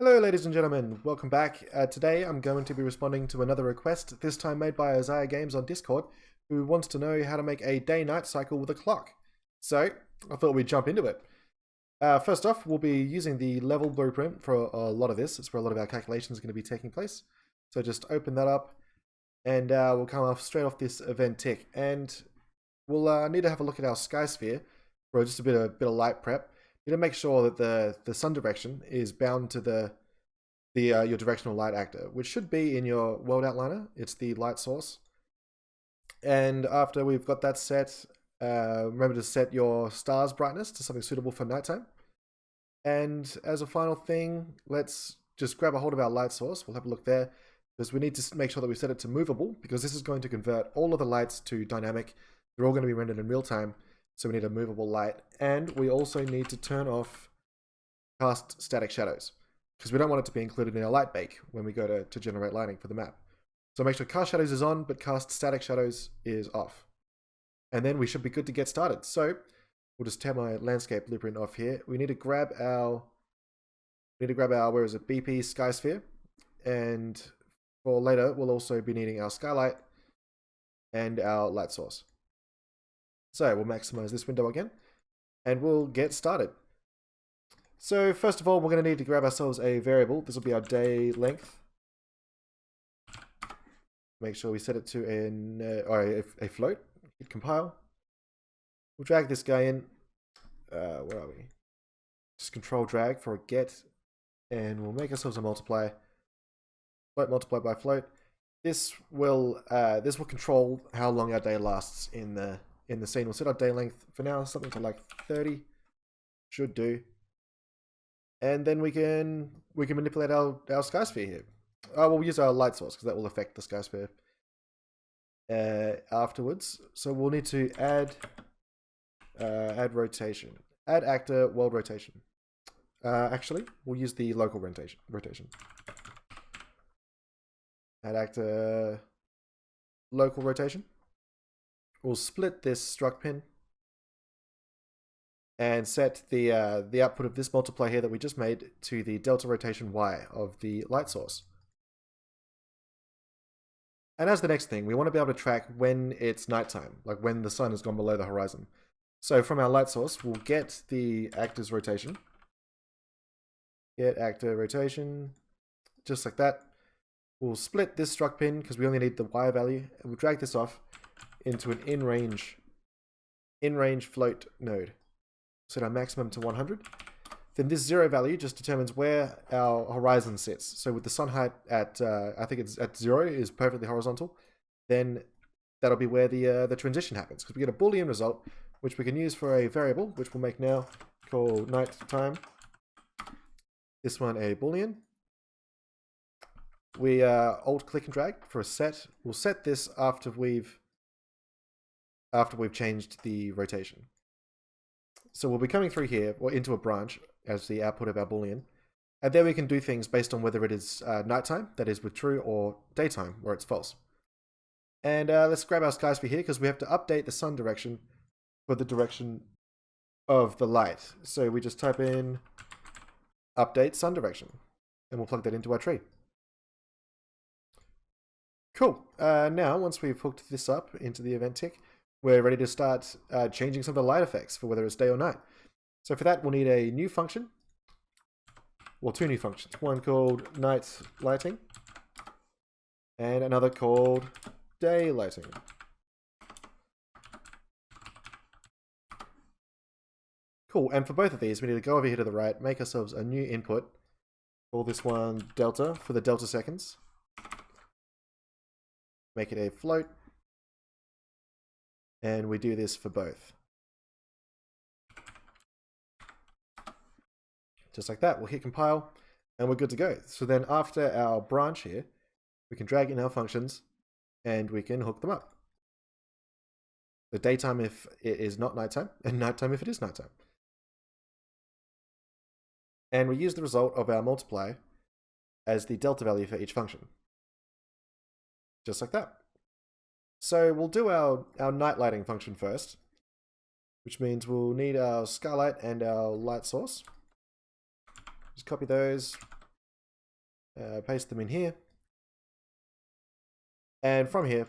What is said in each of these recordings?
Hello ladies and gentlemen, welcome back. Today I'm going to be responding to another request, this time made by Isaiah Games on Discord, who wants to know how to make a day-night cycle with a clock. So, I thought we'd jump into it. First off, we'll be using the level blueprint for a lot of this. It's where a lot of our calculations are going to be taking place. So just open that up, and we'll come off straight off this event tick. And we'll need to have a look at our sky sphere for just a bit of light prep. You need to make sure that the sun direction is bound to your directional light actor, which should be in your world outliner. It's the light source. And after we've got that set, remember to set your star's brightness to something suitable for nighttime. And as a final thing, let's just grab a hold of our light source. We'll have a look there, because we need to make sure that we set it to movable, because this is going to convert all of the lights to dynamic. They're all going to be rendered in real time. So we need a movable light, and we also need to turn off cast static shadows, because we don't want it to be included in our light bake when we go to generate lighting for the map. So make sure cast shadows is on, but cast static shadows is off. And then we should be good to get started. So we'll just tear my landscape blueprint off here. We need to grab our where is it, BP sky sphere, and for later we'll also be needing our skylight and our light source. So we'll maximize this window again, and we'll get started. So first of all, we're going to need to grab ourselves a variable. This will be our day length. Make sure we set it to a float. Hit compile. We'll drag this guy in. Where are we? Just control drag for a get, and we'll make ourselves a multiply. Float multiplied by float. This will control how long our day lasts in the scene. We'll set our day length for now, something to like 30, should do. And then we can manipulate our sky sphere here. We'll use our light source, because that will affect the sky sphere afterwards. So we'll need to add rotation, add actor world rotation. Actually, we'll use the local rotation. Add actor local rotation. We'll split this struct pin and set the output of this multiply here that we just made to the delta rotation Y of the light source. And as the next thing, we want to be able to track when it's nighttime, like when the sun has gone below the horizon. So from our light source, we'll get the actor's rotation. Get actor rotation, just like that. We'll split this struct pin, because we only need the Y value, and we'll drag this off into an in-range float node. Set our maximum to 100. Then this 0 value just determines where our horizon sits. So with the sun height at, I think it's at 0 is perfectly horizontal, then that'll be where the transition happens. Because we get a Boolean result, which we can use for a variable, which we'll make now, called night time. This one a Boolean. We alt click and drag for a set. We'll set this after we've changed the rotation. So we'll be coming through here, or into a branch, as the output of our Boolean. And then we can do things based on whether it is nighttime, that is with true, or daytime, where it's false. And let's grab our sky sphere here, because we have to update the sun direction for the direction of the light. So we just type in update sun direction, and we'll plug that into our tree. Cool. Now, once we've hooked this up into the event tick, we're ready to start changing some of the light effects for whether it's day or night. So for that, we'll need a new function. Well, two new functions. One called night lighting, and another called day lighting. Cool, and for both of these, we need to go over here to the right, make ourselves a new input. Call this one delta for the delta seconds. Make it a float. And we do this for both. Just like that, we'll hit compile, and we're good to go. So then after our branch here, we can drag in our functions, and we can hook them up. The daytime if it is not nighttime, and nighttime if it is nighttime. And we use the result of our multiply as the delta value for each function. Just like that. So we'll do our night lighting function first, which means we'll need our skylight and our light source. Just copy those, paste them in here. And from here,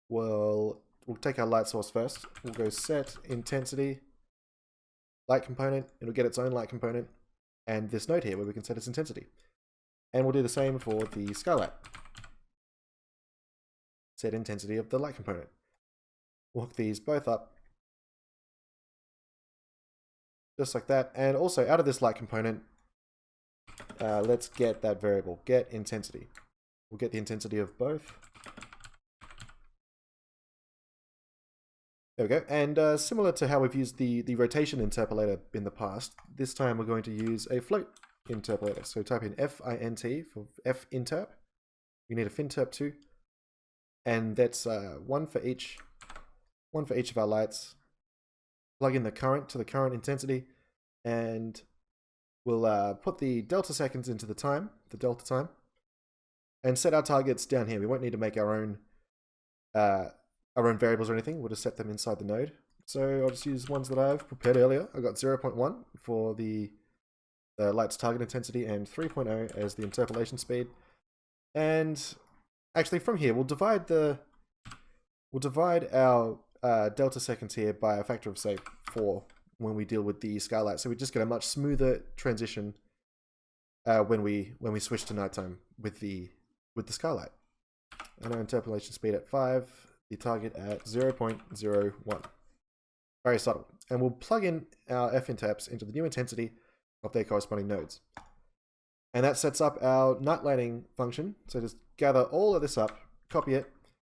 we'll take our light source first. We'll go set intensity, light component. It'll get its own light component. And this node here where we can set its intensity. And we'll do the same for the skylight. Set intensity of the light component. We'll hook these both up. Just like that. And also out of this light component, let's get that variable, get intensity. We'll get the intensity of both. There we go. And similar to how we've used the rotation interpolator in the past, this time we're going to use a float interpolator. So type in FINT for finterp. You need a finterp too. And that's one for each of our lights. Plug in the current to the current intensity, and we'll put the delta seconds into the delta time, and set our targets down here. We won't need to make our own variables or anything. We'll just set them inside the node. So I'll just use ones that I've prepared earlier. I got 0.1 for the light's target intensity and 3.0 as the interpolation speed. And actually from here, we'll divide our delta seconds here by a factor of, say, 4 when we deal with the skylight. So we just get a much smoother transition when we switch to nighttime with the skylight. And our interpolation speed at 5, the target at 0.01. Very subtle. And we'll plug in our finterps into the new intensity of their corresponding nodes. And that sets up our night lighting function. So just gather all of this up, copy it,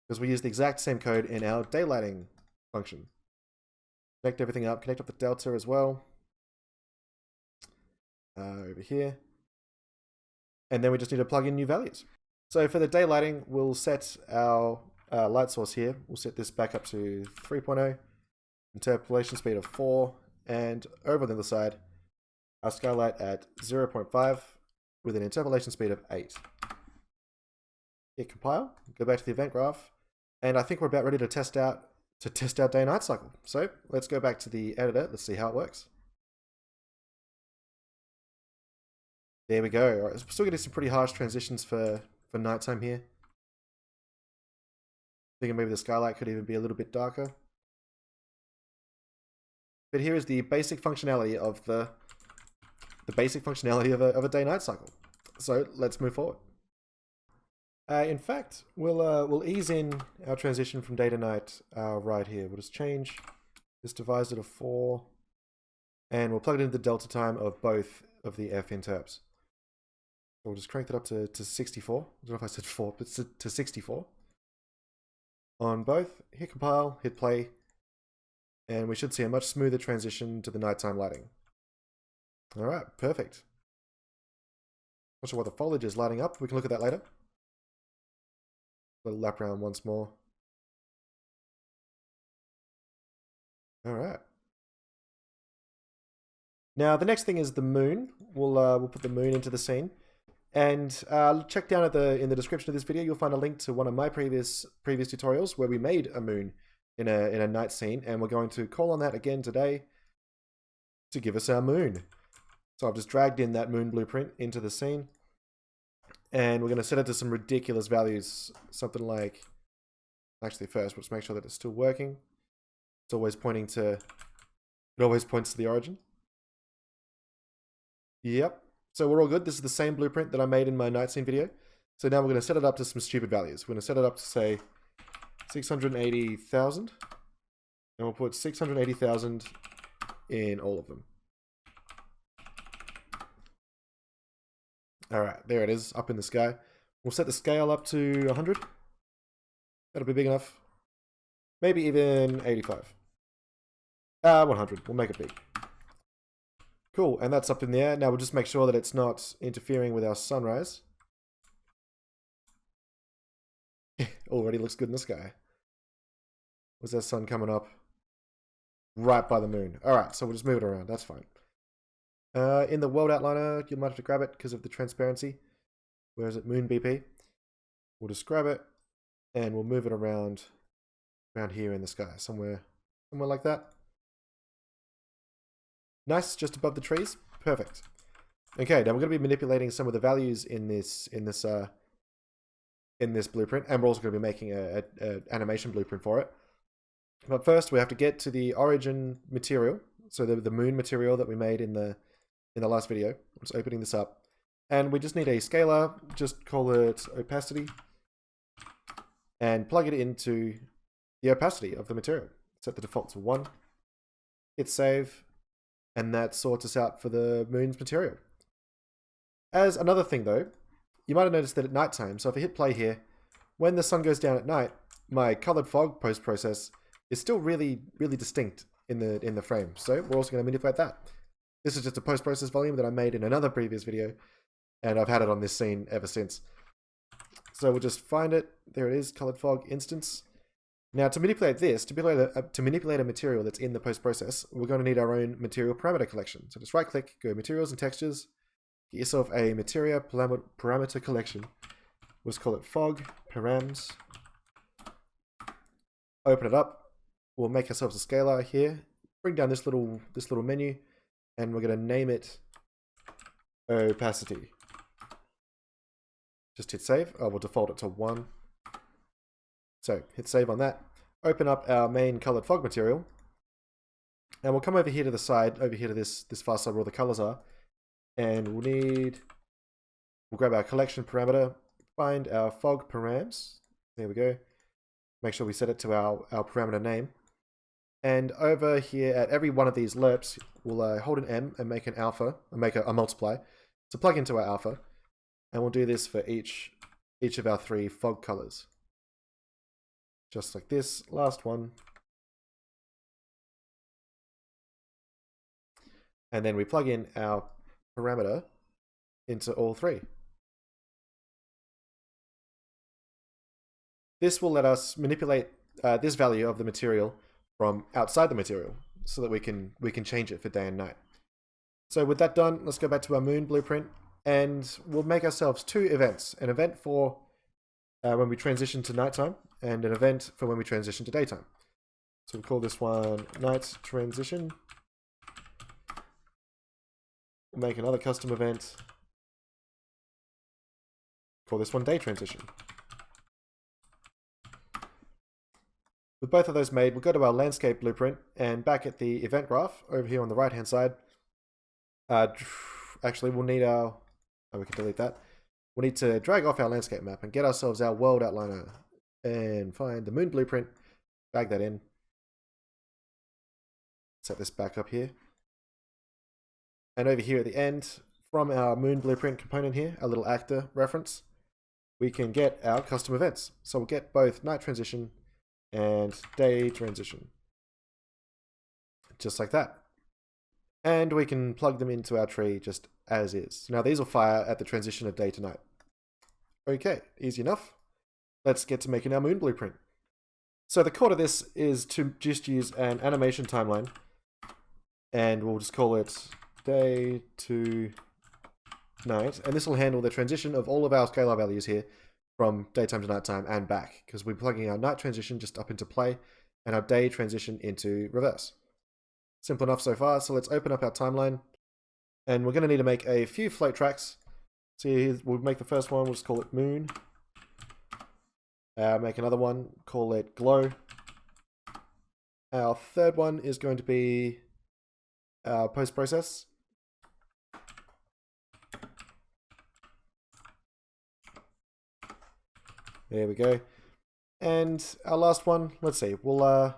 because we use the exact same code in our daylighting function. Connect everything up, connect up the delta as well. Over here. And then we just need to plug in new values. So for the daylighting, we'll set our light source here. We'll set this back up to 3.0, interpolation speed of 4, and over on the other side, our skylight at 0.5 with an interpolation speed of 8. Hit compile, go back to the event graph, and I think we're about ready to test out our day-night cycle. So let's go back to the editor. Let's see how it works. There we go. All right, we're still getting some pretty harsh transitions for nighttime here. Thinking maybe the skylight could even be a little bit darker. But here is the basic functionality of the basic functionality of a day-night cycle. So let's move forward. In fact, we'll ease in our transition from day to night right here. We'll just change this divisor to 4, and we'll plug it into the delta time of both of the finterps. We'll just crank that up to 64. I don't know if I said 4, but to 64. On both, hit compile, hit play, and we should see a much smoother transition to the nighttime lighting. Alright, perfect. Not sure why the foliage is lighting up. We can look at that later. Little lap around once more. Alright. Now the next thing is the moon. We'll put the moon into the scene. And check down in the description of this video, you'll find a link to one of my previous tutorials where we made a moon in a night scene, and we're going to call on that again today to give us our moon. So I've just dragged in that moon blueprint into the scene, and we're going to set it to some ridiculous values, something like, actually first, let's make sure that it's still working. It always points to the origin. Yep. So we're all good. This is the same blueprint that I made in my night scene video. So now we're going to set it up to some stupid values. We're going to set it up to, say, 680,000. And we'll put 680,000 in all of them. Alright, there it is, up in the sky. We'll set the scale up to 100. That'll be big enough. Maybe even 85. 100. We'll make it big. Cool, and that's up in the air. Now we'll just make sure that it's not interfering with our sunrise. Already looks good in the sky. Was that sun coming up? Right by the moon. Alright, so we'll just move it around. That's fine. In the world outliner, you might have to grab it because of the transparency. Where is it? Moon BP. We'll just grab it and we'll move it around here in the sky. Somewhere like that. Nice, just above the trees. Perfect. Okay, now we're going to be manipulating some of the values in this blueprint, and we're also going to be making a animation blueprint for it. But first, we have to get to the origin material, so the moon material that we made in the last video. I'm just opening this up, and we just need a scalar. Just call it opacity, and plug it into the opacity of the material. Set the default to 1. Hit save, and that sorts us out for the moon's material. As another thing though, you might have noticed that at nighttime, so if I hit play here, when the sun goes down at night, my colored fog post-process is still really, really distinct in the frame. So we're also going to manipulate that. This is just a post-process volume that I made in another previous video, and I've had it on this scene ever since. So we'll just find it. There it is, colored fog instance. Now to manipulate this, to manipulate a material that's in the post-process, we're going to need our own material parameter collection. So just right-click, go Materials and Textures, get yourself a material parameter collection. Let's call it fog params. Open it up. We'll make ourselves a scalar here. Bring down this little menu, and we're going to name it opacity. Just hit save. We'll default it to 1. So hit save on that. Open up our main colored fog material, and we'll come over here to the side, over here to this far side where all the colors are, and we'll grab our collection parameter, find our fog params. There we go. Make sure we set it to our parameter name. And over here at every one of these lerps, we'll hold an M and make an alpha, and make a multiply to plug into our alpha. And we'll do this for each of our 3 fog colors. Just like this, last one. And then we plug in our parameter into all 3. This will let us manipulate this value of the material from outside the material, so that we can change it for day and night. So with that done, let's go back to our moon blueprint, and we'll make ourselves 2 events. An event for when we transition to nighttime, and an event for when we transition to daytime. So we'll call this one night transition. We'll make another custom event. Call this one day transition. With both of those made, we'll go to our landscape blueprint, and back at the event graph over here on the right hand side, actually we'll need our, we can delete that. We'll need to drag off our landscape map and get ourselves our world outliner, and find the moon blueprint, drag that in, set this back up here, and over here at the end, from our moon blueprint component here, our little actor reference, we can get our custom events. So we'll get both night transition and day transition, just like that. And we can plug them into our tree just as is. Now these will fire at the transition of day to night. Okay, easy enough. Let's get to making our moon blueprint. So the core to this is to just use an animation timeline, and we'll just call it day to night, and this will handle the transition of all of our scalar values here from daytime to nighttime and back, because we're plugging our night transition just up into play and our day transition into reverse. Simple enough so far. So let's open up our timeline, and we're going to need to make a few float tracks. So we'll make the first one, we'll just call it moon. Make another one, call it glow. Our third one is going to be our post-process. There we go. And our last one, let's see, we'll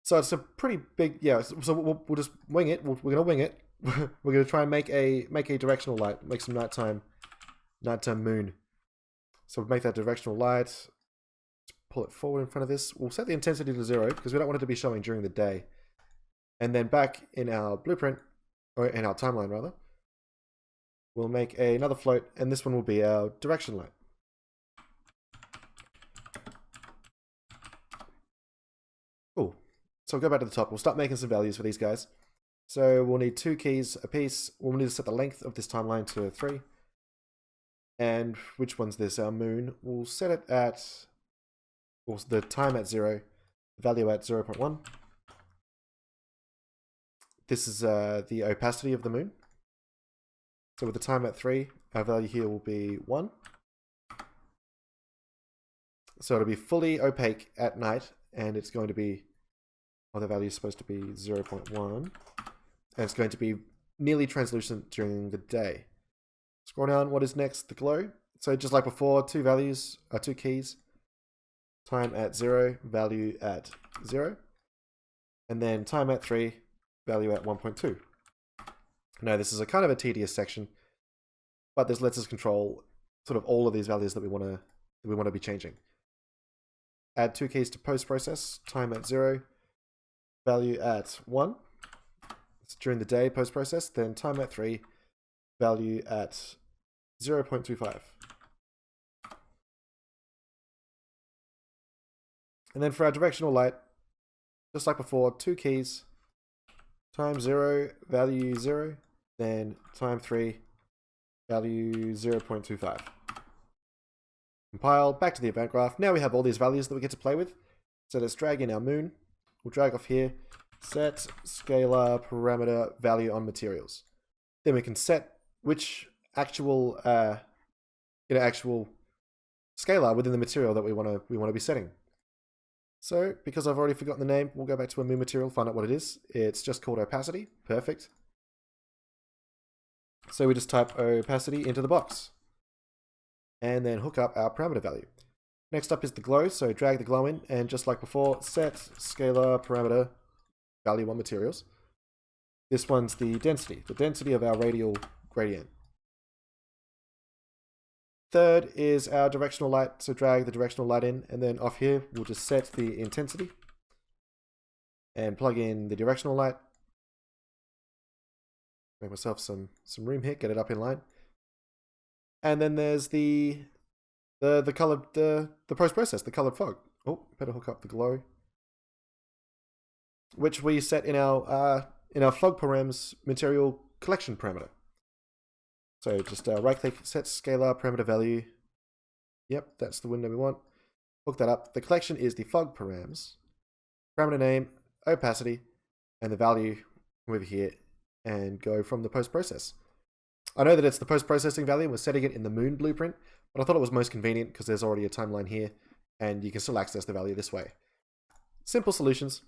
so it's a pretty big, yeah, so we'll just wing it. We're going to wing it. We're going to try and make a directional light, make some nighttime moon. So we'll make that directional light. Let's pull it forward in front of this. We'll set the intensity to 0 because we don't want it to be showing during the day. And then back in our blueprint, or in our timeline rather, we'll make another float, and this one will be our direction light. Cool. So we'll go back to the top. We'll start making some values for these guys. So we'll need 2 keys apiece. We'll need to set the length of this timeline to 3. And which one's this? Our moon. We'll set it at, well, the time at 0, the value at 0.1. This is the opacity of the moon. So with the time at 3, our value here will be 1. So it'll be fully opaque at night, and it's going to be, well, the value is supposed to be 0.1, and it's going to be nearly translucent during the day. Scroll down, what is next? The glow. So just like before, two keys. Time at 0, value at 0. And then time at 3, value at 1.2. Now this is a kind of a tedious section, but this lets us control sort of all of these values that we want to be changing. Add 2 keys to post process, time at 0, value at 1. It's during the day post process, then time at 3, value at 0.25. And then for our directional light, just like before, 2 keys, time 0, value 0, then time 3, value 0.25. Compile, back to the event graph. Now we have all these values that we get to play with. So let's drag in our moon. We'll drag off here, set scalar parameter value on materials. Then we can set which actual actual scalar within the material that we want to be setting. So because I've already forgotten the name, we'll go back to a moon material, find out what it is. It's just called opacity. Perfect. So we just type opacity into the box and then hook up our parameter value. Next up is the glow, so drag the glow in, and just like before, set scalar parameter value on materials. This one's the density of our radial gradient. Third is our directional light, so drag the directional light in, and then off here we'll just set the intensity and plug in the directional light. Make myself some room here, get it up in line. And then there's the colored the post process, the colored fog. Oh, better hook up the glow, which we set in our fog params material collection parameter. So just right click, set scalar parameter value. Yep, that's the window we want. Hook that up. The collection is the fog params, parameter name, opacity, and the value from over here, and go from the post process. I know that it's the post processing value. We're setting it in the moon blueprint, but I thought it was most convenient because there's already a timeline here, and you can still access the value this way. Simple solutions.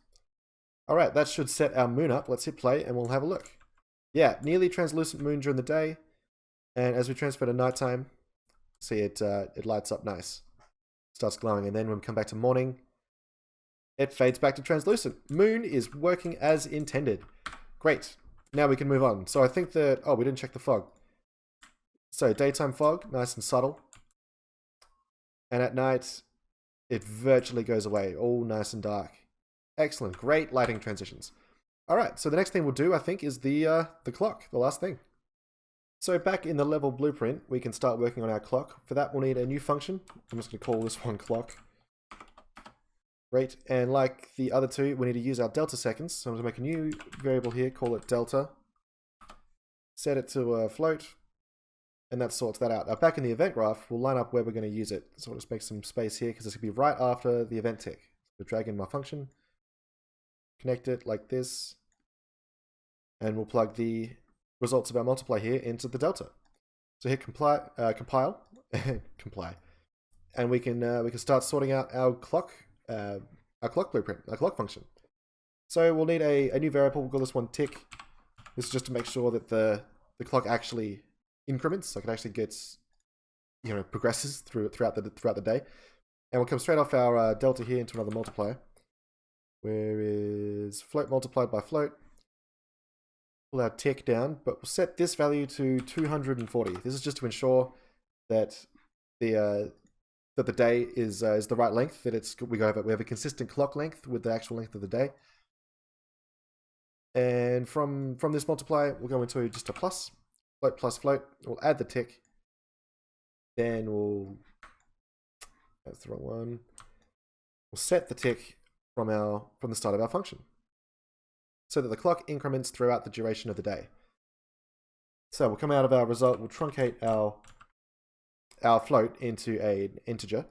All right, that should set our moon up. Let's hit play, and we'll have a look. Yeah, nearly translucent moon during the day. And as we transfer to nighttime, see it lights up nice. Starts glowing, and then when we come back to morning, it fades back to translucent. Moon is working as intended. Great. Now we can move on. So I think that, oh, we didn't check the fog. So daytime fog, nice and subtle. And at night, it virtually goes away, all nice and dark. Excellent, great lighting transitions. All right, so the next thing we'll do, I think, is the clock, the last thing. So back in the level blueprint, we can start working on our clock. For that, we'll need a new function. I'm just going to call this one clock. Great, and like the other two, we need to use our delta seconds. So I'm going to make a new variable here, call it delta. Set it to a float, and that sorts that out. Now back in the event graph, we'll line up where we're going to use it. So I'll just make some space here, because this could be right after the event tick. So drag in my function, connect it like this, and we'll plug the results of our multiply here into the delta. So hit compile, comply, and we can start sorting out our clock blueprint, our clock function. So we'll need a new variable. We'll call this one tick. This is just to make sure that the clock actually increments, like it actually gets, progresses throughout the day. And we'll come straight off our delta here into another multiplier. Where is float multiplied by float? Pull our tick down, but we'll set this value to 240. This is just to ensure that the day is the right length. That we have a consistent clock length with the actual length of the day. And from this multiply, we'll go into just a plus, float plus float. We'll add the tick. Then that's the wrong one. We'll set the tick from the start of our function, so that the clock increments throughout the duration of the day. So we'll come out of our result, we'll truncate our float into an integer,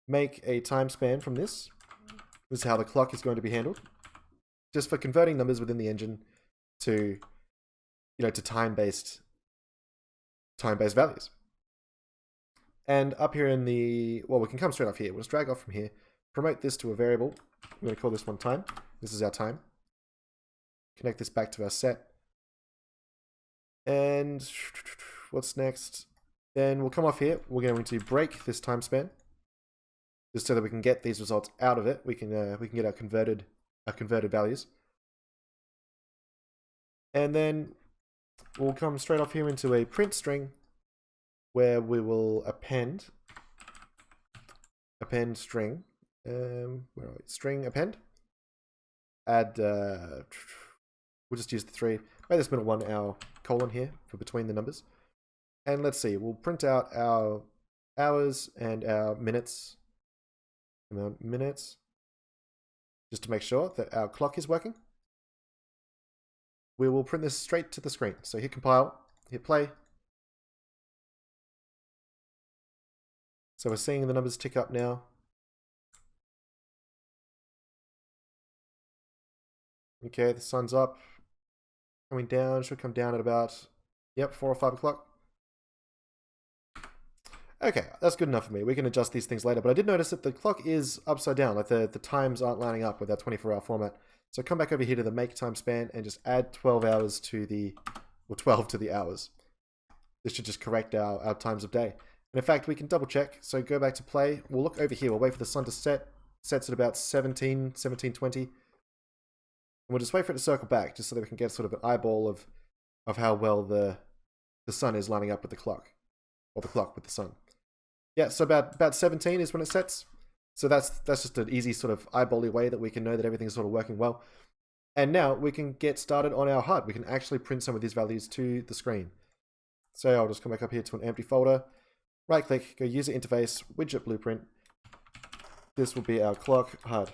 make a time span from this. This is how the clock is going to be handled, just for converting numbers within the engine to, to time-based time-based values. And up here in the, well, we can come straight off here. We'll just drag off from here, promote this to a variable. I'm going to call this one time. This is our time. Connect this back to our set. And what's next? Then we'll come off here. We're going to break this time span, just so that we can get these results out of it. We can get our converted values. And then we'll come straight off here into a print string, where we will append string. Where are we? String append. Add. We'll just use the 3. Make this middle one our colon here for between the numbers. And let's see. We'll print out our hours and our minutes. Just to make sure that our clock is working. We will print this straight to the screen. So hit compile, hit play. So we're seeing the numbers tick up now. Okay, the sun's up. Coming down, should come down at about, yep, 4 or 5 o'clock. Okay, that's good enough for me. We can adjust these things later, but I did notice that the clock is upside down, like the times aren't lining up with our 24-hour format. So come back over here to the make time span and just add 12 hours to the, or 12 to the hours. This should just correct our times of day. And in fact, we can double check. So go back to play. We'll look over here. We'll wait for the sun to set. Sets at about 17:20. And we'll just wait for it to circle back, just so that we can get sort of an eyeball of how well the sun is lining up with the clock. Or the clock with the sun. Yeah, so about 17 is when it sets. So that's just an easy sort of eyeball-y way that we can know that everything's sort of working well. And now we can get started on our HUD. We can actually print some of these values to the screen. So I'll just come back up here to an empty folder. Right-click, go User Interface, Widget Blueprint. This will be our clock HUD.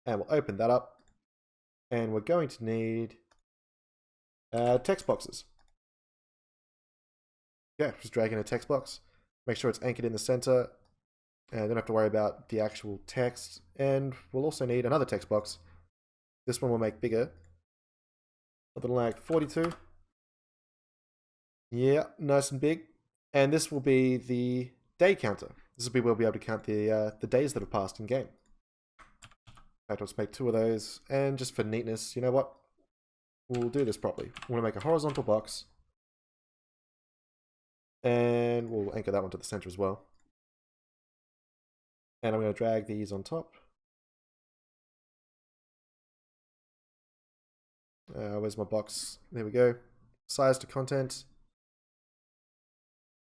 And we'll open that up. And we're going to need text boxes. Yeah, just drag in a text box. Make sure it's anchored in the center. And don't have to worry about the actual text. And we'll also need another text box. This one we'll make bigger. Something like 42. Yeah, nice and big. And this will be the day counter. This will be where we'll be able to count the days that have passed in game. In fact, let's make 2 of those. And just for neatness, you know what? We'll do this properly. We want to make a horizontal box. And we'll anchor that one to the center as well. And I'm going to drag these on top. Where's my box? There we go. Size to content.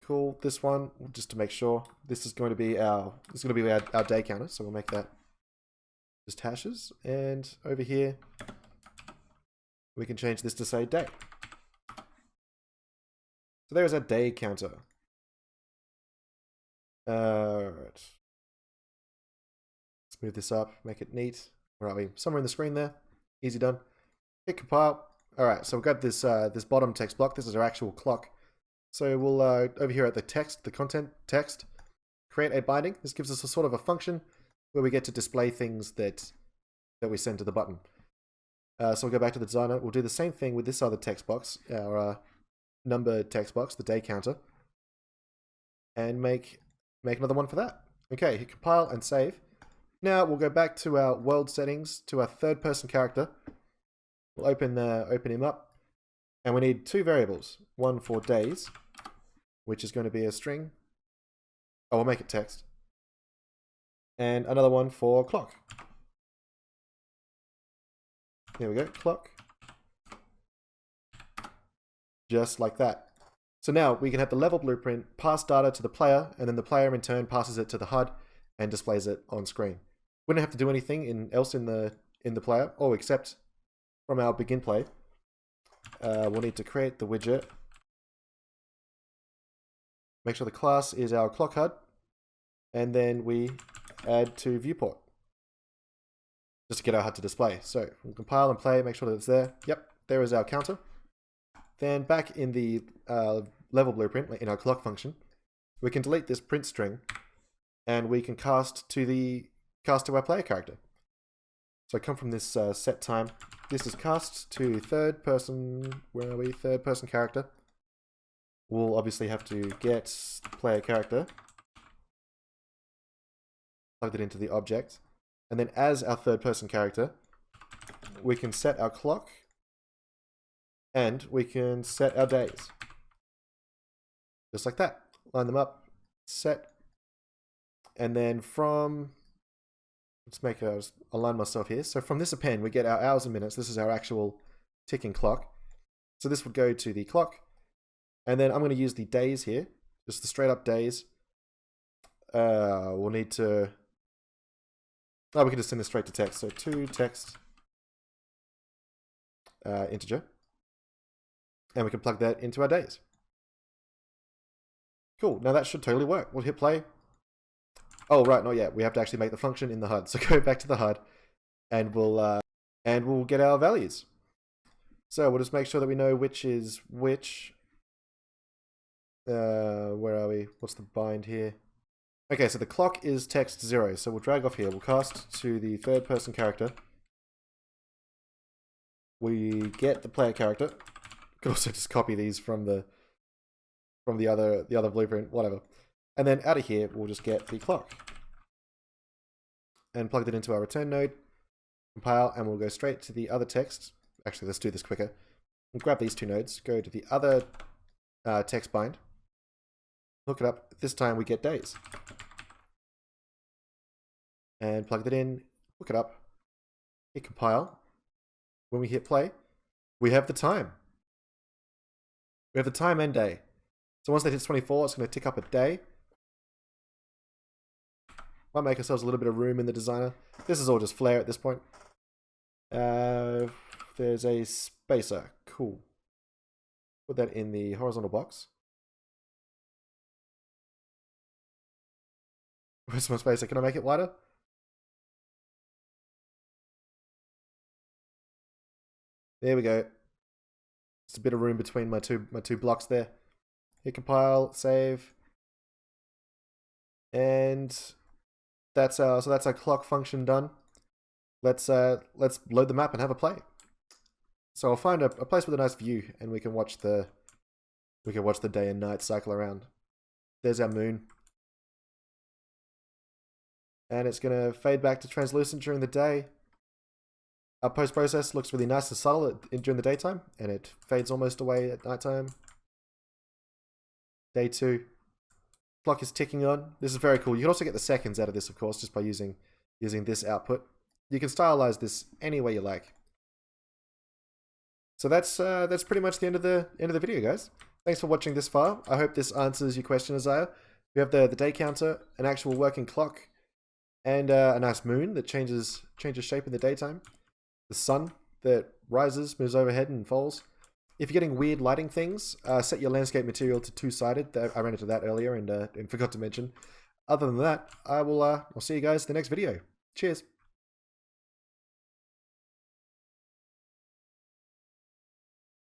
Cool. This one, just to make sure, this is going to be our day counter. So we'll make that just hashes. And over here, we can change this to say day. So there's our day counter. Alright. Let's move this up, make it neat. Where are we? Somewhere in the screen there. Easy done. Hit compile. Alright, so we've got this this bottom text block. This is our actual clock. So we'll over here at the text, the content text, create a binding. This gives us a sort of a function where we get to display things that we send to the button. So we'll go back to the designer. We'll do the same thing with this other text box, our number text box, the day counter, and make another one for that. Okay, hit compile and save. Now we'll go back to our world settings, to our third-person character. We'll open him up, and we need 2 variables. One for days, which is going to be a string. Oh, we'll make it text. And another one for clock. There we go, clock. Just like that. So now we can have the level blueprint pass data to the player, and then the player in turn passes it to the HUD and displays it on screen. We don't have to do anything else in the player, except from our begin play. We'll need to create the widget. Make sure the class is our clock HUD, and then we add to viewport just to get our HUD to display. So we'll compile and play, make sure that it's there. Yep, there is our counter. Then back in the level blueprint, in our clock function, we can delete this print string, and we can cast to our player character. So come from this set time. This is cast to third person. Where are we? Third person character. we'll obviously have to get player character, plug it into the object, and then as our third person character, we can set our clock and we can set our days. Just like that. Line them up, set, and then from, let's make a, align myself here. So from this append, we get our hours and minutes. This is our actual ticking clock. So this would go to the clock. And then I'm going to use the days here, just the straight up days. We'll need to, oh, we can just send this straight to text. So to text integer. And we can plug that into our days. Cool, now that should totally work. We'll hit play. Oh, right, not yet. We have to actually make the function in the HUD. So go back to the HUD and we'll get our values. So we'll just make sure that we know which is which. Where are we? What's the bind here? Okay, so the clock is text 0. So we'll drag off here. We'll cast to the third person character. We get the player character. Could also just copy these from the other blueprint, whatever. And then out of here, we'll just get the clock and plug it into our return node, compile, and we'll go straight to the other text. Actually, let's do this quicker. We'll grab these two nodes, go to the other text bind, hook it up. This time we get days. And plug that in, hook it up, hit compile. When we hit play, we have the time. We have the time and day. So once that hits 24, it's going to tick up a day. Might make ourselves a little bit of room in the designer. This is all just flare at this point. There's a spacer. Cool. Put that in the horizontal box. Where's my spacer? Can I make it wider? There we go. Just a bit of room between my two blocks there. Hit compile, save, and that's our clock function done. Let's load the map and have a play. So I'll find a place with a nice view, and we can watch the day and night cycle around. There's our moon, and it's gonna fade back to translucent during the day. Our post process looks really nice and subtle during the daytime, and it fades almost away at nighttime. Day 2. Clock is ticking on. This is very cool. You can also get the seconds out of this, of course, just by using this output. You can stylize this any way you like. So that's pretty much the end of the video, guys. Thanks for watching this far. I hope this answers your question, Isaiah. We have the day counter, an actual working clock, and a nice moon that changes shape in the daytime. The sun that rises, moves overhead, and falls. If you're getting weird lighting things, set your landscape material to two-sided. I ran into that earlier and forgot to mention. Other than that, I'll see you guys in the next video. Cheers.